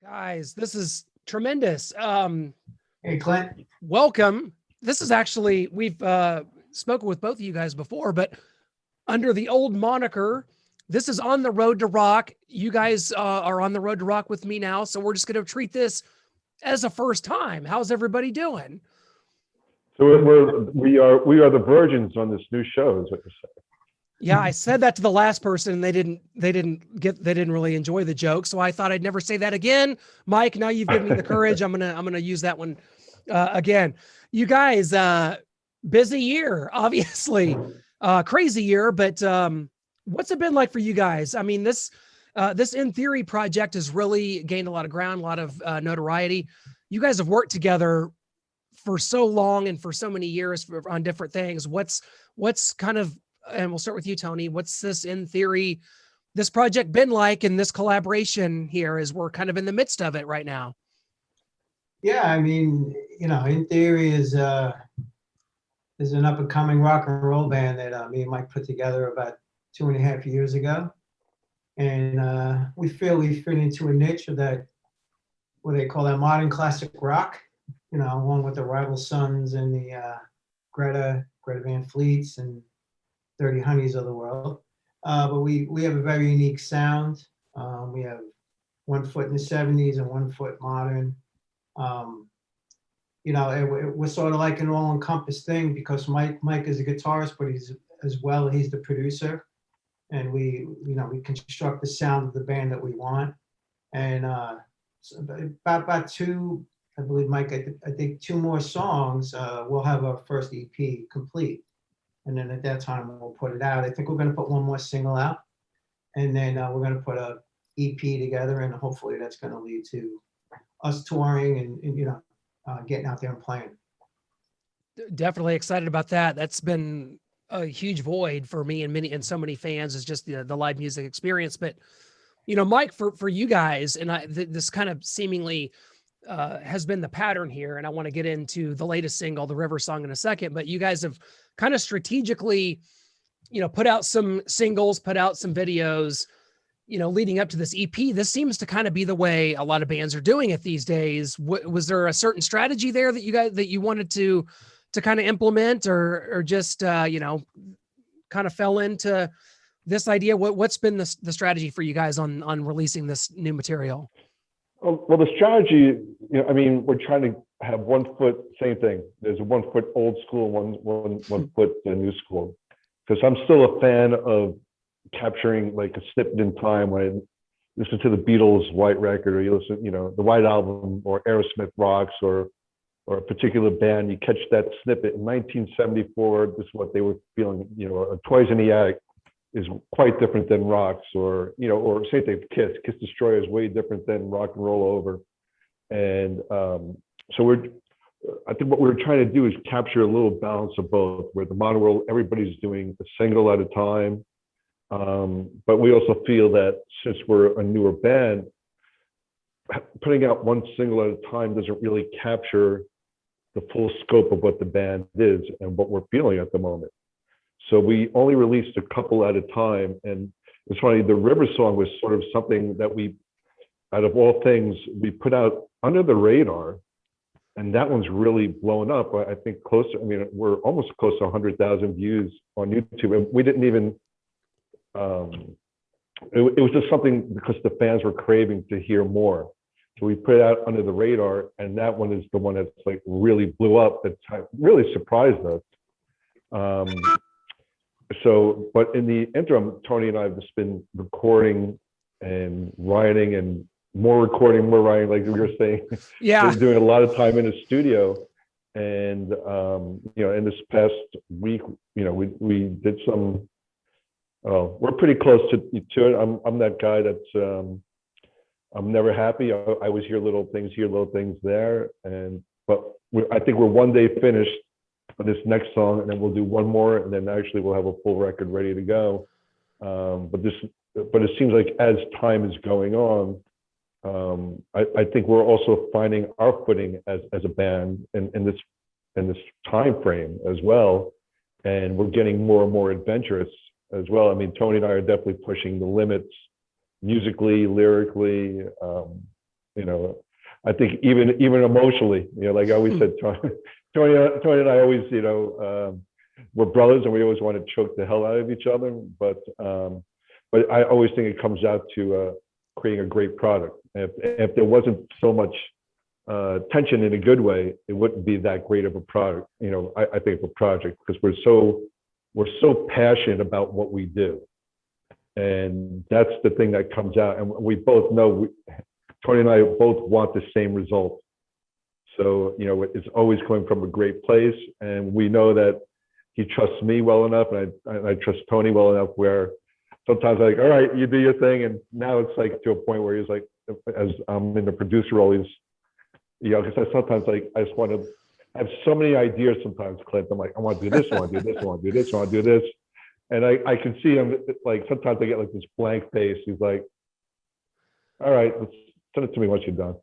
Guys, this is tremendous. Hey, Clint. Welcome. This is actually, we've spoken with both of you guys before, but under the old moniker, this is On the Road to Rock. You guys are on the road to rock with me now. So we're just going to treat this as a first time. How's everybody doing? So we are the virgins on this new show, is what you're saying. Yeah, I said that to the last person and they didn't really enjoy the joke. So I thought I'd never say that again. Mike, now you've given me the courage. I'm going to use that one again. You guys, busy year, obviously, crazy year, but what's it been like for you guys? I mean, this In Theory project has really gained a lot of ground, a lot of notoriety. You guys have worked together for so long and for so many years on different things. What's kind of, and we'll start with you, Tony. What's this In Theory, this project been like, and this collaboration here as we're kind of in the midst of it right now? Yeah, I mean, In Theory is an up and coming rock and roll band that me and Mike put together about 2.5 years ago, and we feel we fit into a niche of that, what they call that modern classic rock. Along with the Rival Sons and the Greta Van Fleets and Dirty Honeys of the world. But we have a very unique sound. We have 1 foot in the 70s and 1 foot modern. We're sort of like an all-encompassed thing because Mike is a guitarist, but he's the producer, and we construct the sound of the band that we want. And so about two, I believe, Mike, I think 2 more songs, we'll have our first EP complete. And then at that time, we'll put it out. I think we're going to put 1 more single out. And then we're going to put a EP together, and hopefully that's going to lead to us touring and getting out there and playing. Definitely excited about that. That's been a huge void for me and so many fans, is just the live music experience. But, Mike, for you guys, and this kind of seemingly has been the pattern here, and I want to get into the latest single, the River Song, in a second, but you guys have kind of strategically, put out some singles, put out some videos, leading up to this EP. This seems to kind of be the way a lot of bands are doing it these days. Was there a certain strategy there that you wanted to kind of implement, or just, kind of fell into this idea? What's been the strategy for you guys on releasing this new material? Well, the strategy, we're trying to have 1 foot, same thing. There's a 1 foot old school, one foot new school. Because I'm still a fan of capturing like a snippet in time when I listen to the Beatles' White record, or you listen, the White Album, or Aerosmith rocks, or a particular band. You catch that snippet in 1974. This is what they were feeling. Toys in the Attic is quite different than Rocks, or same thing, Kiss Destroyer is way different than Rock and Roll Over. And so I think what we're trying to do is capture a little balance of both, where the modern world, everybody's doing a single at a time. But we also feel that since we're a newer band, putting out 1 single at a time doesn't really capture the full scope of what the band is and what we're feeling at the moment. So we only released a couple at a time. And it's funny, the River Song was sort of something that we, out of all things, we put out under the radar. And that one's really blown up. I think we're almost close to 100,000 views on YouTube. And we didn't even, it was just something because the fans were craving to hear more. So we put it out under the radar, and that one is the one that's like really blew up. That really surprised us. But in the interim, Tony and I have just been recording and writing, and more recording, more writing, like we were saying. Yeah. We're doing a lot of time in the studio. And, in this past week, we did some, we're pretty close to it. I'm that guy that's, I'm never happy. I always hear little things here, little things there. But I think we're 1 day finished on this next song, and then we'll do 1 more, and then actually we'll have a full record ready to go. But it seems like as time is going on, I think we're also finding our footing as a band in this time frame as well, and we're getting more and more adventurous as well. I mean, Tony and I are definitely pushing the limits musically, lyrically, You know, I think even emotionally, you know, like I always said, Tony and I always, you know, we're brothers and we always want to choke the hell out of each other. But I always think it comes out to creating a great product. If there wasn't so much tension in a good way, it wouldn't be that great of a product. You know, I think of a project because we're so passionate about what we do, and that's the thing that comes out. And we both know, Tony and I both want the same result. So, you know, it's always coming from a great place, and we know that he trusts me well enough, and I trust Tony well enough where sometimes I'm like, all right, you do your thing, and now it's like to a point where he's like, as I'm in the producer role, he's, you know, because I sometimes like I just want to. I have so many ideas sometimes, Clint. I'm like, I want to do this, I want to do this, I want to do this, I want to do this, and I can see him like sometimes I get like this blank face. He's like, all right, let's send it to me once you're done.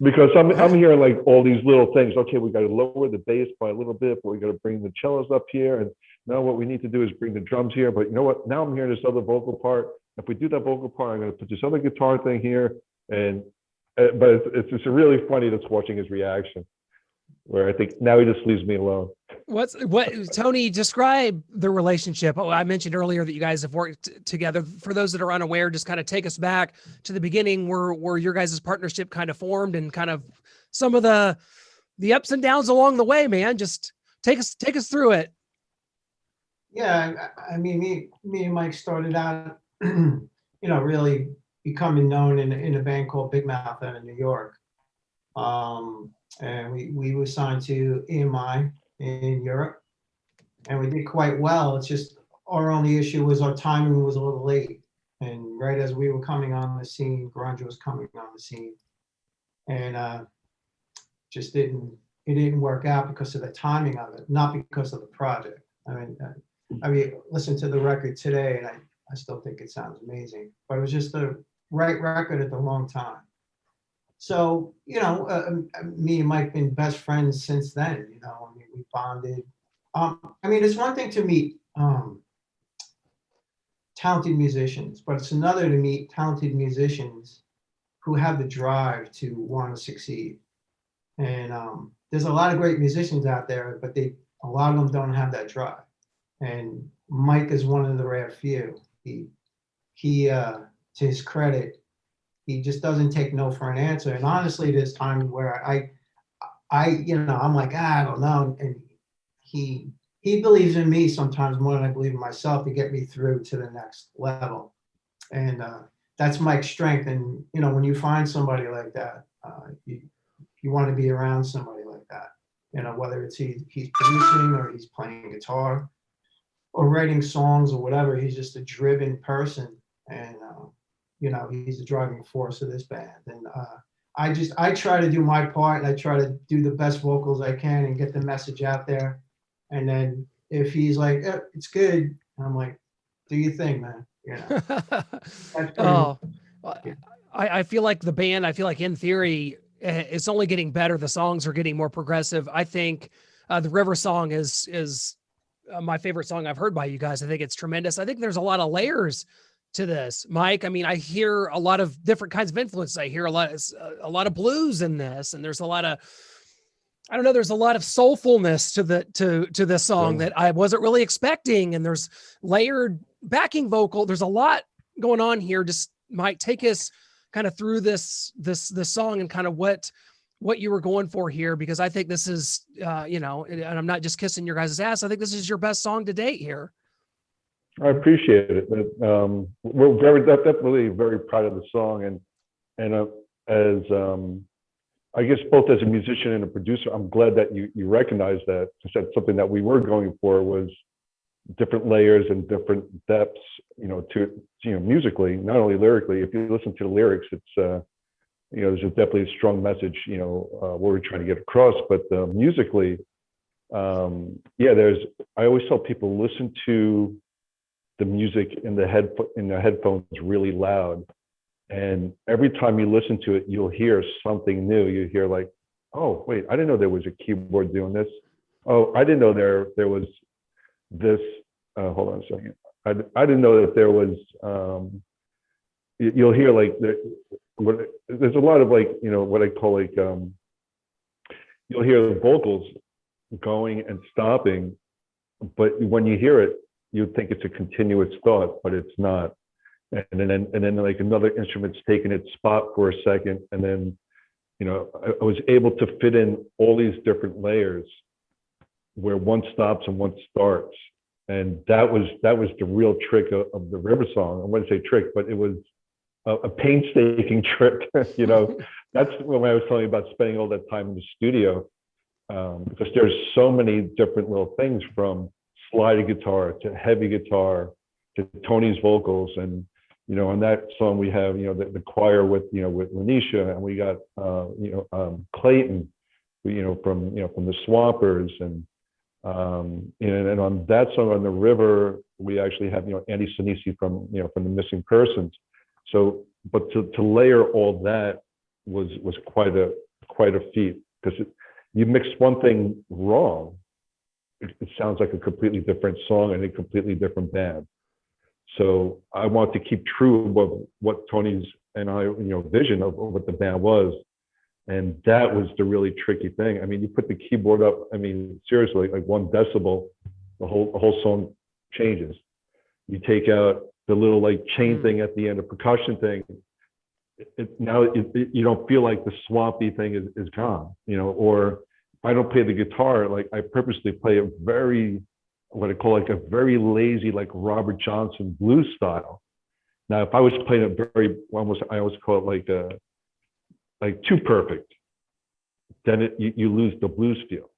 Because I'm hearing like all these little things. Okay, we got to lower the bass by a little bit, but we got to bring the cellos up here, and now what we need to do is bring the drums here. But you know what? Now I'm hearing this other vocal part. If we do that vocal part, I'm going to put this other guitar thing here, and but it's just really funny just watching his reaction, where I think now he just leaves me alone. What Tony, describe the relationship. Oh, I mentioned earlier that you guys have worked together. For those that are unaware, just kind of take us back to the beginning where your guys' partnership kind of formed and kind of some of the ups and downs along the way, man. Just take us through it. Yeah, I mean, me and Mike started out, you know, really becoming known in a band called Big Mouth out of New York. And we were signed to EMI in Europe, and we did quite well. It's just our only issue was our timing was a little late. And right as we were coming on the scene, grunge was coming on the scene, and just it didn't work out because of the timing of it, not because of the project. I mean, listen to the record today, and I still think it sounds amazing. But it was just the right record at the wrong time. So, you know, me and Mike been best friends since then. You know, I mean, we bonded. I mean, it's one thing to meet talented musicians, but it's another to meet talented musicians who have the drive to want to succeed. And there's a lot of great musicians out there, but a lot of them don't have that drive. And Mike is one of the rare few. He to his credit, he just doesn't take no for an answer. And honestly, there's times where you know, I'm like, I don't know. And he believes in me sometimes more than I believe in myself to get me through to the next level. And that's Mike's strength. And, you know, when you find somebody like that, you want to be around somebody like that. You know, whether it's he's producing or he's playing guitar or writing songs or whatever, he's just a driven person. And, you know, he's the driving force of this band. And I try to do my part, and I try to do the best vocals I can and get the message out there. And then if he's like, it's good, I'm like, do your thing, man. You know. I feel like the band, I feel like in theory, it's only getting better. The songs are getting more progressive. I think the River song is my favorite song I've heard by you guys. I think it's tremendous. I think there's a lot of layers to this, Mike. I mean, I hear a lot of different kinds of influences. I hear a lot of blues in this, and there's a lot of, I don't know, there's a lot of soulfulness to this song that I wasn't really expecting. And there's layered backing vocal. There's a lot going on here. Just Mike, take us kind of through this song and kind of what you were going for here, because I think this is, you know, and I'm not just kissing your guys' ass. I think this is your best song to date here. I appreciate it. We're definitely very proud of the song, and as I guess both as a musician and a producer, I'm glad that you recognize that. That's something that we were going for, was different layers and different depths, you know, musically, not only lyrically. If you listen to the lyrics, it's you know, there's definitely a strong message, you know, what we're trying to get across. But musically, yeah, I always tell people, listen to the music in the headphones really loud, and every time you listen to it, you'll hear something new. You hear like, oh wait, I didn't know there was a keyboard doing this. Oh, I didn't know there was this. Hold on a second. I didn't know that there was you'll hear like there's a lot of like, what I call like, you'll hear the vocals going and stopping, but when you hear it, you think it's a continuous thought, but it's not. And then like another instrument's taking its spot for a second, and then I was able to fit in all these different layers where one stops and one starts, and that was the real trick of the River Song. I wouldn't say trick, but it was a painstaking trick. That's when I was telling you about spending all that time in the studio, because there's so many different little things, from sliding guitar to heavy guitar to Tony's vocals. And on that song we have the choir with with Lanisha, and we got Clayton, from the Swampers, and on that song, On the River, we actually have Andy Sinisi from from the Missing Persons. So, but to layer all that was quite a feat, because you mix one thing wrong, it sounds like a completely different song and a completely different band. So I want to keep true of what Tony's and I vision of what the band was, and that was the really tricky thing. I mean, you put the keyboard up, I mean, seriously, like 1 decibel, the whole song changes. You take out the little like chain thing at the end, a percussion thing. Now you don't feel like the swampy thing is gone, or if I don't play the guitar, like I purposely play a very, what I call like a very lazy, like Robert Johnson blues style. Now, if I was playing a very, I always call it like too perfect, then you lose the blues feel.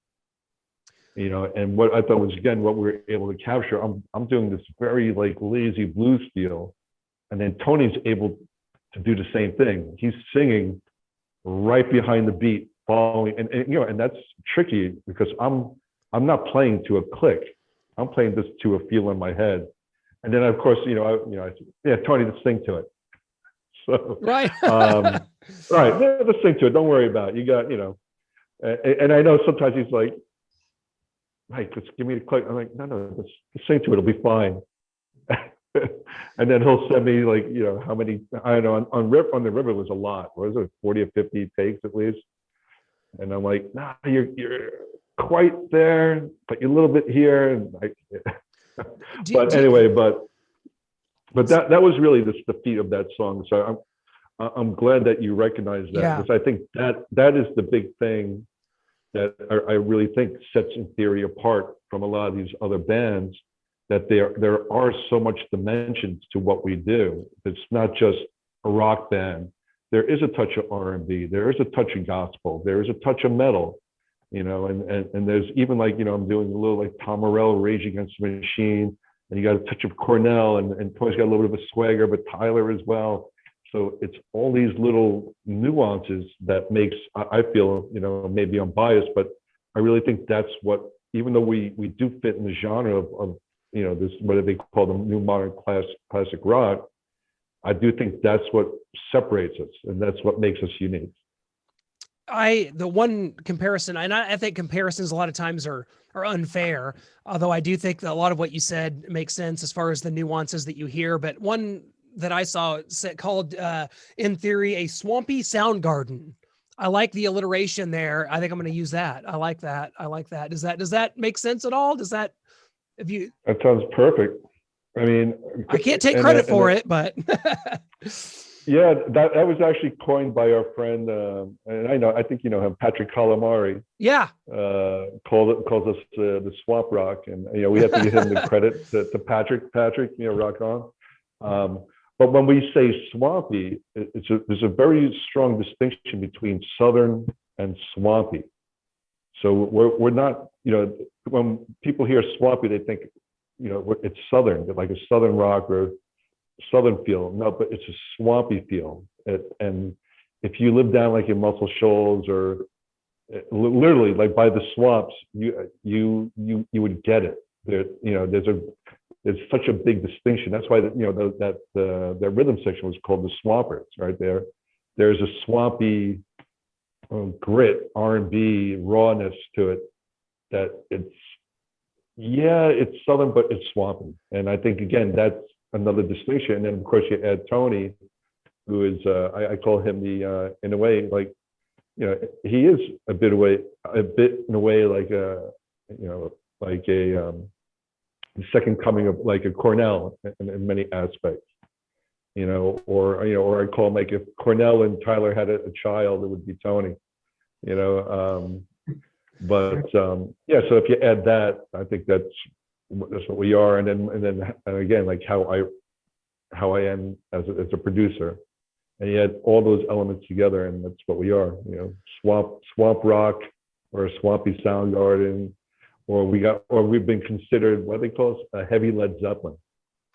And what I thought was, again, what we were able to capture, I'm doing this very like lazy blues feel, and then Tony's able to do the same thing. He's singing right behind the beat, following, and that's tricky, because I'm not playing to a click. I'm playing this to a feel in my head. And then of course, I said, yeah, Tony, let's sing to it. So Right. right, let's sing to it. Don't worry about it. You got, and I know sometimes he's like, right, just give me the click. I'm like, no, let's sing to it. It'll be fine. And then he'll send me like, how many, I don't know, on the River was a lot. What was it, 40 or 50 takes at least? And I'm like, nah, you're quite there, but you're a little bit here. And anyway, but that was really the feat of that song. So I'm glad that you recognize that, because I think that is the big thing that I really think sets In Theory apart from a lot of these other bands, that there are so much dimensions to what we do. It's not just a rock band. There is a touch of R&B, there is a touch of gospel, there is a touch of metal, and there's even like, I'm doing a little like Tom Morello, Rage Against the Machine, and you got a touch of Cornell, and Tony's got a little bit of a swagger, but Tyler as well. So it's all these little nuances that makes, I feel, maybe I'm biased, but I really think that's what, even though we do fit in the genre of this, what they call the new modern classic rock, I do think that's what separates us, and that's what makes us unique. The one comparison, and I think comparisons a lot of times are unfair, although I do think that a lot of what you said makes sense as far as the nuances that you hear. But one that I saw called In Theory a swampy sound garden. I like the alliteration there. I think I'm going to use that. I like that. Does that make sense at all? That sounds perfect. I mean, I can't take credit for it, but yeah, that was actually coined by our friend, and I think you know him, Patrick Calamari. Yeah, calls us the swamp rock, and we have to give him the credit to Patrick. Patrick, rock on. But when we say swampy, there's a very strong distinction between southern and swampy. So we're not, when people hear swampy, they think, it's southern, like a southern rock or southern feel. No, but it's a swampy feel. And if you live down like in Muscle Shoals or literally like by the swamps, you would get it. There's such a big distinction. That's why the rhythm section was called the Swampers, right there. There's a swampy grit, R&B rawness to it that it's southern, but it's swampy. And I think, again, that's another distinction. And then of course you add Tony, who is, I call him the, in a way, like, you know, he is a bit in a way like a, you know, like a the second coming of like a Cornell in many aspects, you know, or I call him like if Cornell and Tyler had a child, it would be Tony, you know. Yeah, so if you add that, I think that's what we are, and again, like how I am as a producer, and you add all those elements together, and that's what we are, you know, swamp rock, or a swampy Soundgarden, or we've been considered what they call us, a heavy Led Zeppelin.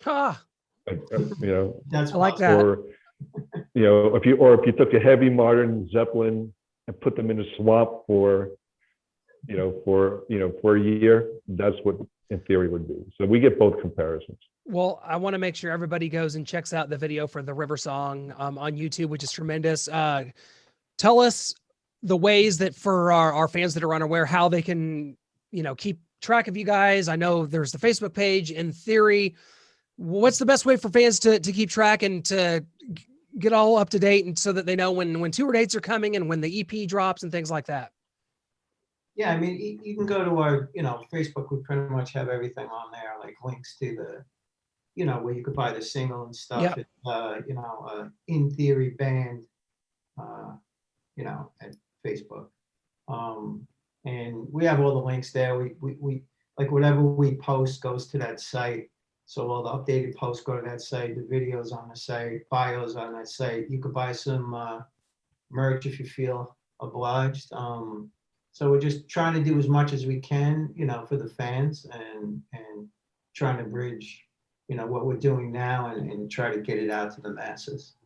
Ah, You know, That's I like that. or you know, if you took a heavy modern Zeppelin and put them in a swamp for a year, that's what in theory would be. So we get both comparisons. Well, I want to make sure everybody goes and checks out the video for the River Song on YouTube, which is tremendous. Tell us the ways that for our fans that are unaware, how they can, you know, keep track of you guys. I know there's the Facebook page. In theory, what's the best way for fans to keep track and to get all up to date, and so that they know when tour dates are coming and when the EP drops and things like that? Yeah, I mean, you can go to our, you know, Facebook. We pretty much have everything on there, like links to the, you know, where you could buy the single and stuff. Yep. It's, you know, In Theory Band, you know, at Facebook. And we have all the links there. We like whatever we post goes to that site. So all the updated posts go to that site, the videos on the site, bios on that site. You could buy some merch if you feel obliged. So we're just trying to do as much as we can, you know, for the fans, and trying to bridge, you know, what we're doing now, and try to get it out to the masses.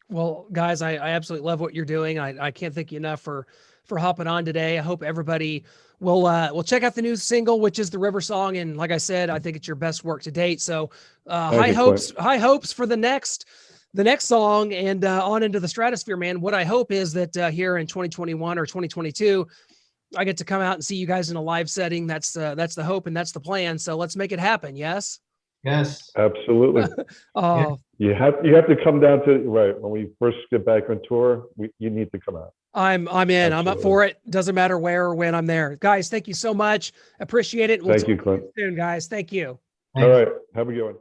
Well, guys, I absolutely love what you're doing. I can't thank you enough for hopping on today. I hope everybody will check out the new single, which is the River Song. And like I said, I think it's your best work to date. So high hopes for the next song, and on into the stratosphere, man. What I hope is that here in 2021 or 2022, I get to come out and see you guys in a live setting. That's the hope, and that's the plan. So let's make it happen. Yes. Yes. Absolutely. Oh, You have to come down to, right, when we first get back on tour, you need to come out. I'm in. Absolutely. I'm up for it. Doesn't matter where or when I'm there. Guys, thank you so much. Appreciate it. Thank you, Clint. Soon, guys. Thank you. All right. Have a good one.